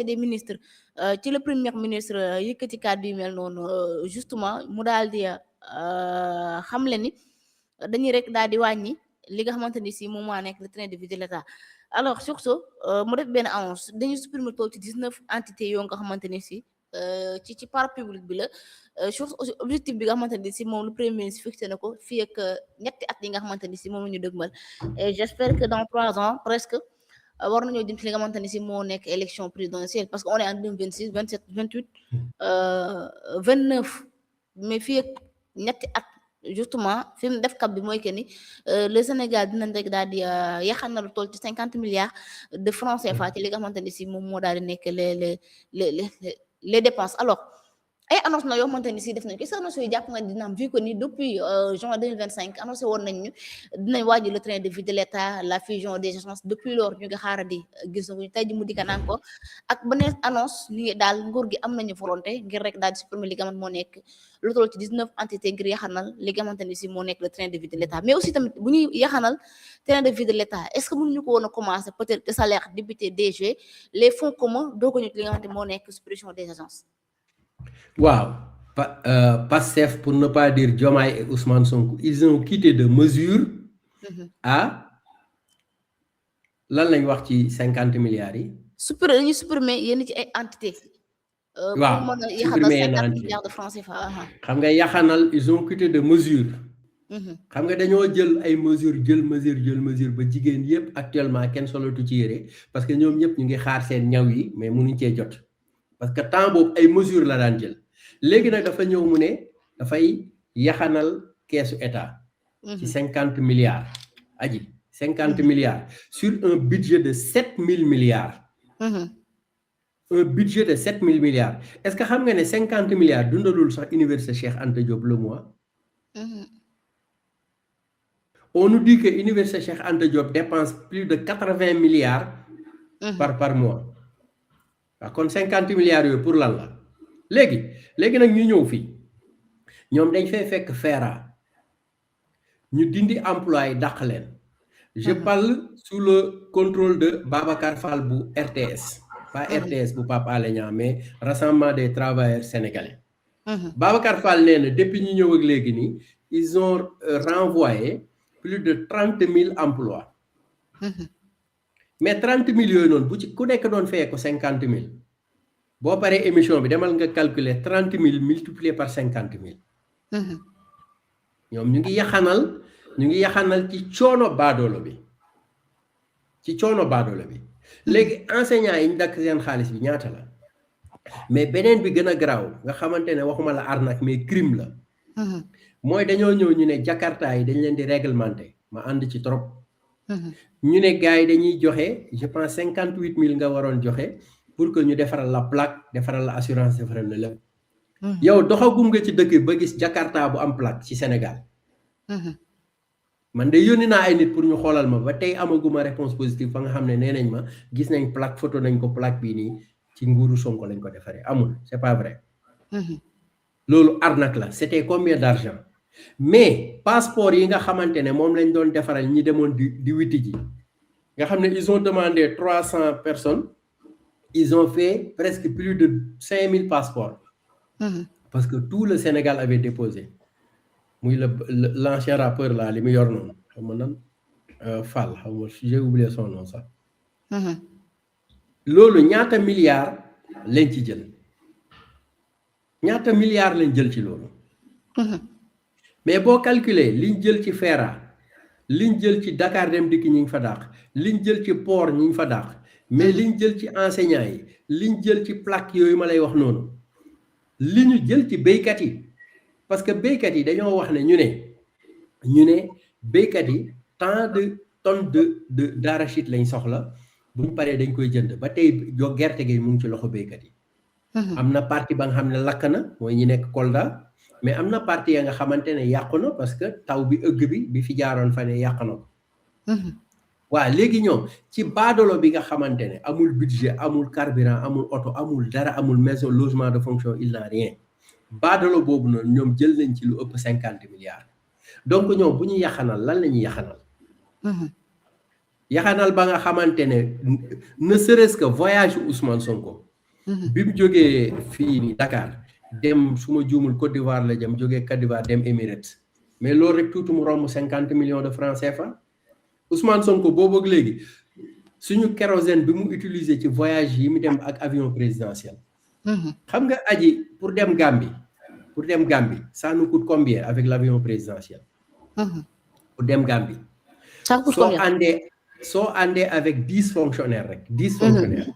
des ministres ci le premier ministre yëkkati kàddu yu mel noonu justement mu daal di xamle ni dañuy rek daal di wàññi li nga xamante ni si moom moo nekk le train de vie de l'État. Alors sur ce mu def benn annonce dañuy supprimer tool ci 19 entités yoo nga xamante ni si ci parapublic bi la chose objectif bi nga xamante ni si moom le premier ministre fixé na ko fii ak ñetti at yi nga xamante ni si moom la ñu dëgmal et j'espère que dans 3 ans presque war nañoo jëm ci li nga xamante ni si moo nekk élection présidentielle parce que on est en 2026 27 28 29 mais fii ak ñetti at justement fi mu def cap bi mooy que ni le Sénégal dinañ rek daal di yaxanal toll ci 50 milliards de francs CFA ci li nga xamante ni si moom moo daal di nekk les dépenses. Alors ay annonce na yoo xamante ni si def nañ ko sa annonce yooyu jàpp nga dina am vu que ni depuis juin 2025 annoncé woon nañ ñu dinañ wàññi le train de vie de l'État, la fusion des agences depuis lors ñu ngi xaarandi gis na ko tey ji mu dikkan encore ak beneen annonce ni daal nguur gi am nañu volonté ngir rek daal di supprimer li nga xamante moo nekk lu toll ci 19 entités ngir yaxanal li nga xamante ni si moo nekk le train de vie de l'État. Mais aussi tamit bu ñuy yaxanal train de vie de l'État est-ce que mënuñu ko woon a commencer peut-être salaire député DG les fonds communs dooga ñu li nga xamante moo nekk suppression des agences. Waaw, Pastef, pour ne pas dire Diomaye et Ousmane Sonko, ils ont quitté de mesure à lan lañ wax ci 50 milliards yi. Dañuy supprimer yenn ci ay entité. Waaw, pour mën a yaxanal 50 milliards de francs CFA. xam nga yaxanal ils ont quitté de mesure. xam nga dañoo jël ay jël mesure ba jigéen yépp actuellement kenn solatu ci yére parce que ñoom ñëpp ñu ngi xaar seen ñaw yi mais mënuñ cee jot. parce que temps boobu ay mesures la daan jël léegi nag dafa ñëw mu ne dafay yaxanal keesu état ci 50 milliards aji 50 milliards sur un budget de 7000 milliards un budget de 7000 milliards est-ce que xam nga ne 50 milliards dundalul sax université Cheikh Anta Diop le mois on nous dit que université Cheikh Anta Diop dépense plus de 80 milliards par mois kon 50 milliards yooyu pour lan la léegi nag ñu ñëw fii ñoom dañ fay fekk FERA ñu dindi emploi yi dàq leen je parle sous le contrôle de Babacar Fall bu RTS pas RTS bu Pape Alé Niang mais Rassemblement des travailleurs sénégalais Babacar Fall nee na depuis ñu ñëw ak léegi nii ils ont renvoyé plus de 30 000 emplois mais 30 000 yooyu noonu bu ci ku nekk doon fayee ko 50 000 boo paree émission bi demal nga calculer 30 000 multiplié par 50 000 ñoom ñu ngi yaxanal ci coono baadoolo bi léegi enseignants yi ñu dakk seen xaalis bi ñaata la mais beneen bi gën a garaaw nga xamante ne waxuma la arnaque mais crime la mooy dañoo ñëw ñu ne Jakarta yi dañ leen di réglementer ma ànd ci trop ñu ne gars yi dañuy joxe je pense 58 000 nga waroon joxe pour que ñu defaral la plaque defaral la assurance defaral la lépp yow doxagum nga ci dëkk ba gis Jakarta bu am plaque ci Sénégal man de yónni naa ay nit pour ñu xoolal ma ba tey amaguma réponse positive fa nga xam ne nee nañ ma gis nañ plaque photo nañ ko plaque bii nii ci nguuru Sonko lañ ko defaree amul c'est pas vrai loolu arnaque la c'était combien d'argent mais passeport yi nga xamante ne moom lañ doon defaral ñi demoon di witi ji nga xam ne ils ont demandé 300 personnes ils ont fait presque plus de 5000 passeports parce que tout le Sénégal avait déposé muy l'ancien rappeur là li mu yor noonu xam nga nan Fall xam nga j'ai oublié son nom sax loolu ñaata milliards lañ ci jël ñaata milliards lañ jël ci loolu mais boo calculer liñ jël ci FERA liñ jël ci Dakar Dem Dikk ñi ngi fa dàq liñ jël ci port ñi ngi fa dàq mais liñ jël ci enseignants yi liñ jël ci plaque yooyu ma lay wax noonu li ñu jël ci béykat yi parce que béykat yi dañoo wax ne ñu ne béykat yi tant de tonnes d'arachide lañ soxla bu ñu paree dañ koy jënd ba tey gerte gi mu ngi ci loxo béykat yi am na partie ba nga xam ne lakk na mooy ñi nekk Kolda mais am na partie ya nga xamante ne yàqu na parce que taw bi ëgg bi fi jaaroon fa ne yàq na ko waaw léegi ñoom ci baadolo bi nga xamante ne amul budget amul carburant amul oto amul dara amul maison logement de fonction il n'a rien baadolo boobu noonu ñoom jël nañ ci lu ëpp 50 milliards donc ñoom bu ñu yaxanal lan la ñuy yaxanal yaxanal ba nga xamante ne ne serait-ce que voyage Ousmane Sonko bi mu jógee fii nii Dakar dem su ma juumul Côte d'Ivoire la jëm jógee Côte d'Ivoire dem Emirates mais loolu rek tuuti mu romb 50 millions de francs CFA Ousmane Sonko boobu ak léegi suñu kérosène bi mu utiliser ci voyage yi mu dem ak avion présidentiel. xam nga aji pour dem Gambie ça nous coûte combien avec l'avion présidentiel. pour dem Gambie. ça coûte combien soo àndee avec 10 fonctionnaires rek 10 fonctionnaires.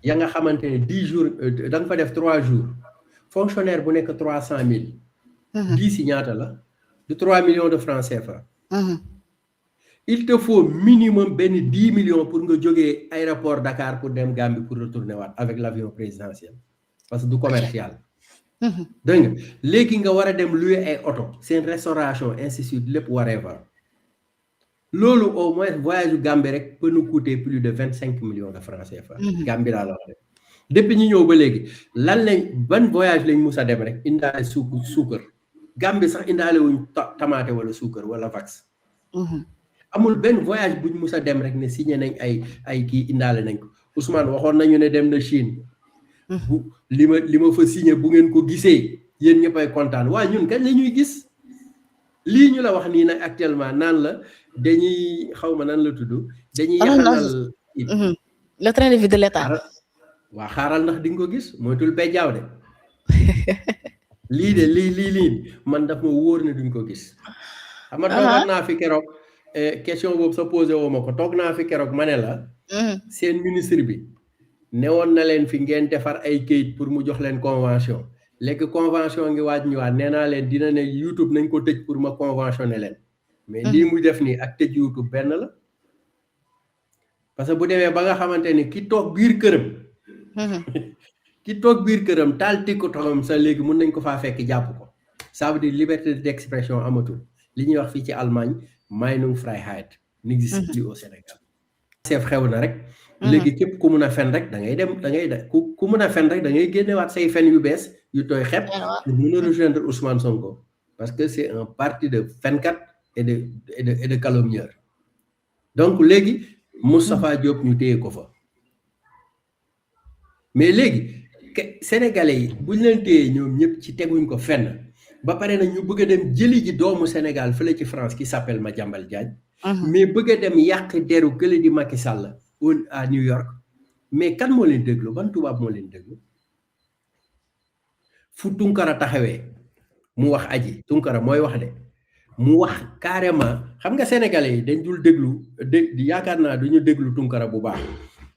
ya nga xamante ne 10 jours da nga fa def 3 jours fonctionnaire bu nekk 300 000. 10 yi ñaata la de 3 millions de francs CFA. il te faut minimum 10 millions pour nga jógee aéroport Dakar pour dem Gambie pour retourner waat avec l'avion présidentiel parce que du commercial. dégg nga léegi nga war a dem louer ay oto seen restauration ainsi de suite lépp whatever. loolu au moins voyage Gambie rek peut nous coûter plus de 25 millions de francs CFA. Gambie laa la wax depuis ñu ñëw ba léegi ban voyage lañ mus a dem rek indaale suukar Gambie sax indaale wuñ tamaate wala suukar wala vax. amul benn voyage buñ mus a dem rek ne signé nañ ay kii indaale nañ ko Ousmane waxoon nañu ne dem na Chine. bu li ma fa signé bu ngeen ko gisee yéen ñëppay kontaan waaye ñun kañ la ñuy gis lii ñu la wax nii nag actuellement naan la dañuy xaw ma nan la tudd. dañuy yaxanal le train de vie de l'État. waa xaaral ndax di nga ko gis moytul bejjaaw de lii de lii man daf ma wóor ne duñ ko gis. xam nga toogoon naa fi keroog question boobu sa posé woo ma ko toog naa fi keroog ma ne la. seen ministre bi. newoon na leen fi ngeen defar ay kayit pour mu jox leen convention léegi convention ngi waaj ñëwaat nee naa leen dina ne YouTube nañ ko tëj pour ma conventionné leen mais lii muy def nii ak tëj YouTube benn la parce que bu demee ba nga xamante ni ki toog biir këram taal TikTokam sa léegi mun nañ ko faa fekk jàpp ko ça veut dire liberté d'expression amatul li ñuy wax fii ci Allemagne Meinungsfreiheit n'existe plus au Sénégal seef xew na rek léegi képp ku mun a fen rek da ngay ku mun a fen rek da ngay génnewaat say fen yu bees yu tooy xepp pour mun a rejoindre Ousmane Sonko parce que c'est un parti de fenkat et de calomnieur donc léegi Moustapha Diop ñu téye ko fa mais léegi sénégalais yi buñ leen téye ñoom ñëpp ci teguñ ko fenn ba pare na ñu bëgg a dem jëli ji doomu Sénégal fële ci France qui s'appelle Madiambal Diagne mais bëgg a dem yàq deru kële di Macky Sall à New York mais kan moo leen déglu ban tubaab moo leen déglu fu Tunkara taxawee mu wax aji Tunkara mooy wax de mu wax carrément xam nga sénégalais yi dañ dul déglu yaakaar naa duñu déglu Tunkara bu baax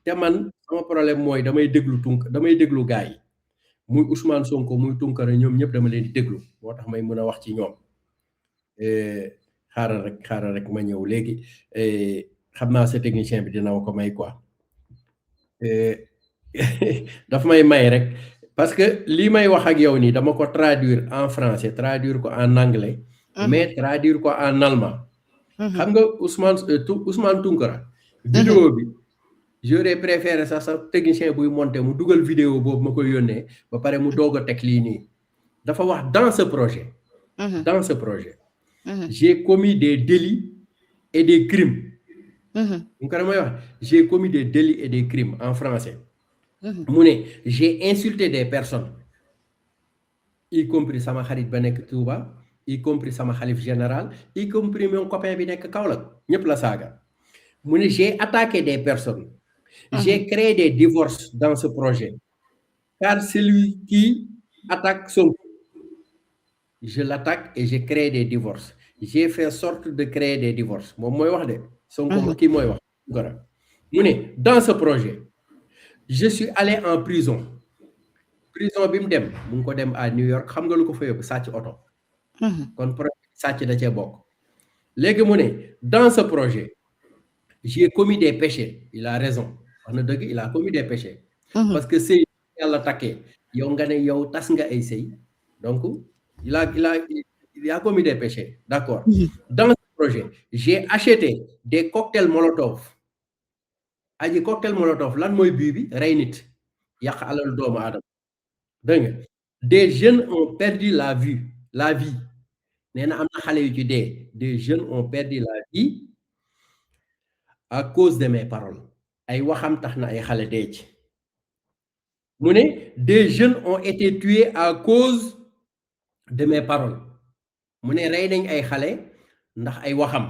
te man sama problème mooy damay déglu gars yi muy Ousmane Sonko muy Tunkara ñoom ñëpp dama leen di déglu moo tax may mën a wax ci ñoom xaaral rek ma ñëw léegi xam naa sa technicien bi dina ko may quoi daf may rek parce que lii may wax ak yow nii dama ko traduire en français traduire ko en anglais mais traduire ko en allemand xam nga Ousmane Tunkara vidéo bi j'aurais préféré sax sa technicien buy monter mu dugal vidéo boobu ma koy yónnee ba pare mu doog a teg lii nii dafa wax dans ce projet j'ai commis des délits et des crimes j'ai commis des délits et des crimes en français. J'ai insulté des personnes, y compris sama xarit ba nekk Touba, y compris sama xalif général, y compris mon copain bi nekk Kaolack ñëpp la saaga. J'ai attaqué des personnes. J'ai créé des divorces dans ce projet. Car celui qui attaque Sonko, je l'attaque et j'ai créé des divorces. J'ai fait sorte de créer des divorces. Moom mooy wax de. Sonko kii mooy wax dans ce projet je suis allé en prison bi mu dem mu ngi ko dem à New York xam nga lu ko fa yóbbu sàcc oto kon projet sàcc da cee bokk léegi mu ne dans ce projet j'ai commis des péchés il a raison wax na dëgg il a commis des péchés parce que sëy yàlla takkee yow nga ne yow tas nga ay sëy donc il a commis des péchés d'accord dans projet j'ai acheté des cocktails Molotov aji cocktail Molotov lan mooy bii bi rey nit yàq alal doomu aadama dégg nga des jeunes ont perdu la vie nee na am na xale yu ci dee des jeunes ont perdu la vie à cause de mes paroles ay waxam tax na ay xale dee ci mu ne des jeunes ont été tués à cause de mes paroles mu ne rey nañ ay xale ndax ay waxam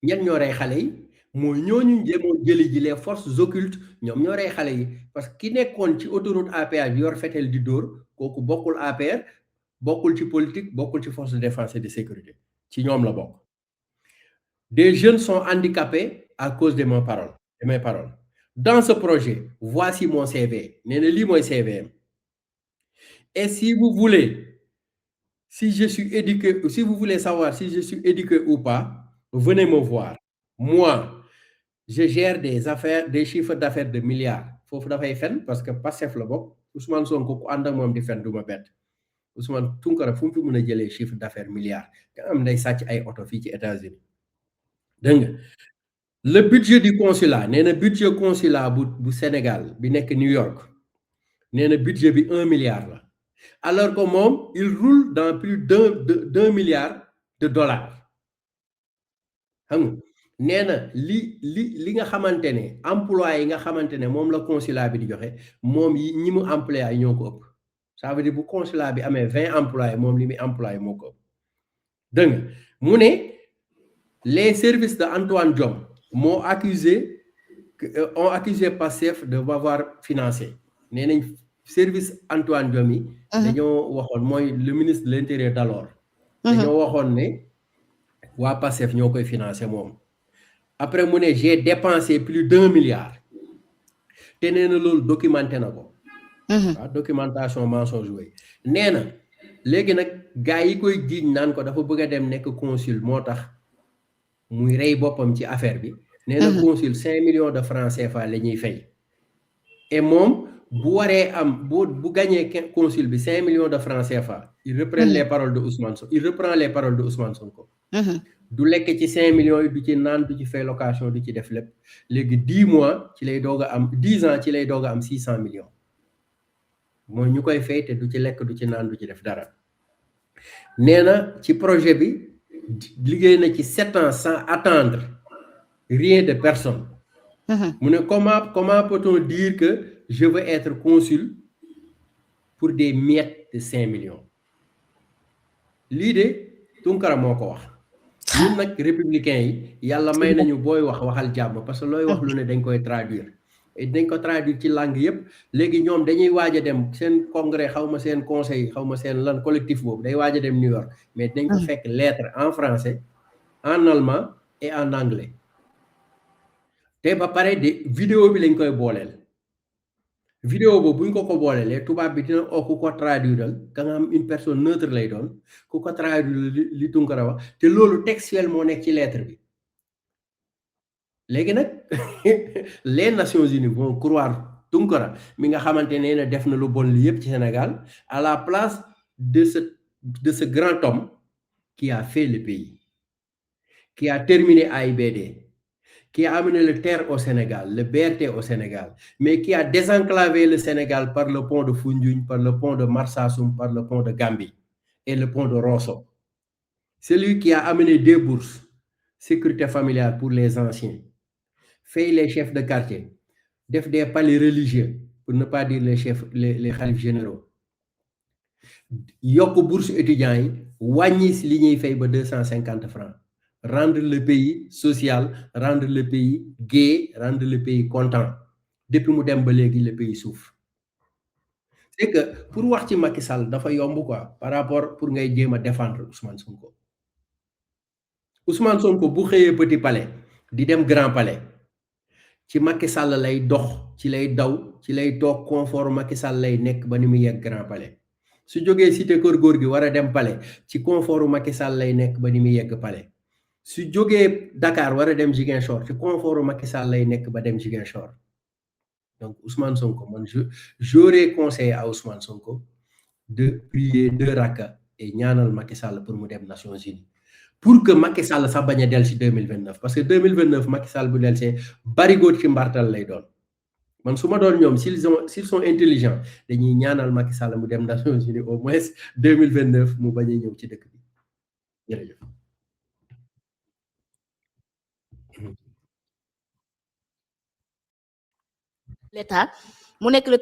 ñan ñoo rey xale yi mooy ñooñu jéemoon jëli ji les forces occultes ñoom ñoo rey xale yi parce que ki nekkoon ci autoroute à péage bi yor fetel di dóor kooku bokkul APR bokkul ci politique bokkul ci force de défense et de sécurité ci ñoom la bokk. Des jeunes sont handicapés à cause de mes paroles. Dans ce projet, voici mon CV. Nee na lii mooy CVM. Et si vous voulez, si vous voulez savoir si je suis éduqué ou pas, venez me voir. Moi, je gère des affaires, des chiffres d'affaires de milliards. Foofu dafay fen parce que Pastef la bokk Ousmane Sonko ku ànd ak moom di fen du ma bett Ousmane Tounkara fu mu fi mën a jëlee chiffre d'affaires milliards te am day sàcc ay oto fii ci États-Unis dégg nga le budget du consulat nee na budget consulat bu Sénégal bi nekk New York nee na budget bi 1 milliard la alors que moom il roule dans plus d'un milliard de dollars xam nga nee na li nga xamante ne emploi yi nga xamante ne moom la consulat bi di joxe moom yi ñi mu employé yi ñoo ko ëpp ça veut dire bu consulat bi amee 20 employés moom li muy employé moo ko ëpp dégg nga mu ne les services de Antoine Diome ont accusé Pastef de m'avoir financé nee nañ service Antoine Diome yi dañoo waxoon mooy le ministre de l'intérieur d'alors dañoo waxoon ne waa Pastef ñoo koy financé moom après mu ne j'ai dépensé plus d'1 milliard te nee na loolu documenté na ko waaw documentation mensonge yooyu nee na léegi nag gars yi koy jiiñ naan ko dafa bëgg a dem nekk consul moo tax muy rey boppam ci affaire bi nee na consul 5 millions de francs CFA la ñuy fay et moom bu waree am bu gagné consul bi 5 millions de francs CFA il reprend les paroles de Ousmane Sonko du lekk ci 5 millions yi du ci naan du ci fay location du ci def lépp léegi 10 mois ci lay doog a am 10 ans ci lay doog a am 600 millions mooy ñu koy fay te du ci lekk du ci naan du ci def dara nee na ci projet bi liggéey na ci 7 ans sans attendre rien de personne mu ne comment peut-on dire que je veux être consul pour des miettes de 5 millions lii de Tounkara moo ko wax ñun nag républicain yi yàlla may nañu booy waxal jàmm parce que looy wax lu ne dañ koy traduire et dañ ko traduire ci langue yépp léegi ñoom dañuy waaj a dem seen congrès xaw ma seen conseil xaw ma seen lan collectif boobu day waaj a dem New York mais dañ ko fekk lettre en français en allemand et en anglais te ba pare de vidéo bi lañ koy booleel vidéo boobu buñ ko boolelee tubaab bi dina ku ko traduiral ka nga am une personne neutre lay doon ku ko traduire li Tounkara wax te loolu textuel moo nekk ci lettre bi léegi nag les Nations Unies vont croire Tounkara mi nga xamante ne na def na lu bon li yépp ci Sénégal à la place de ce grand homme qui a fait le pays qui a terminé AIBD qui a amené le TER au Sénégal, le BRT au Sénégal, mais qui a désenclavé le Sénégal par le pont de Foundiougne, par le pont de Marsassoum, par le pont de Gambie et le pont de Rosso. C'est lui qui a amené des bourses, sécurité familiale pour les anciens, fait les chefs de quartier, def des palais religieux, pour ne pas dire les khalifes généraux. Yoko bourse étudiants yi wàññi si li ñuy fay ba 250 francs. Rendre le pays social, rendre le pays gai, rendre le pays content. Depuis mu dem ba léegi le pays souffre. C'est que pour wax ci Macky Sall dafa yomb quoi par rapport pour ngay jéem a défendre Ousmane Sonko. Ousmane Sonko bu xëyee Petit Palais di dem Grand Palais ci Macky Sall lay dox ci lay daw ci lay toog confort Macky Sall lay nekk ba ni mu yegg Grand Palais su jógee cité Keur Gorgui war a dem Palais ci confort Macky Sall lay nekk ba ni mu yegg Palais. su jógee Dakar war a dem Ziguinchor ci confort Macky Sall lay nekk ba dem Ziguinchor donc Ousmane Sonko man j'aurais conseillé à Ousmane Sonko de prier 2 rakka et ñaanal Macky Sall pour mu dem Nations Unies pour que Macky Sall sax bañ a del ci 2029 parce que 2029 Macky Sall bu del see barigoot ci mbartal lay doon man su ma doon ñoom s'ils sont intelligents dañuy ñaanal Macky Sall mu dem Nations Unies au moins 2029 mu bañ a ñëw ci dëkk bi jërëjëf. L'État mu nekk le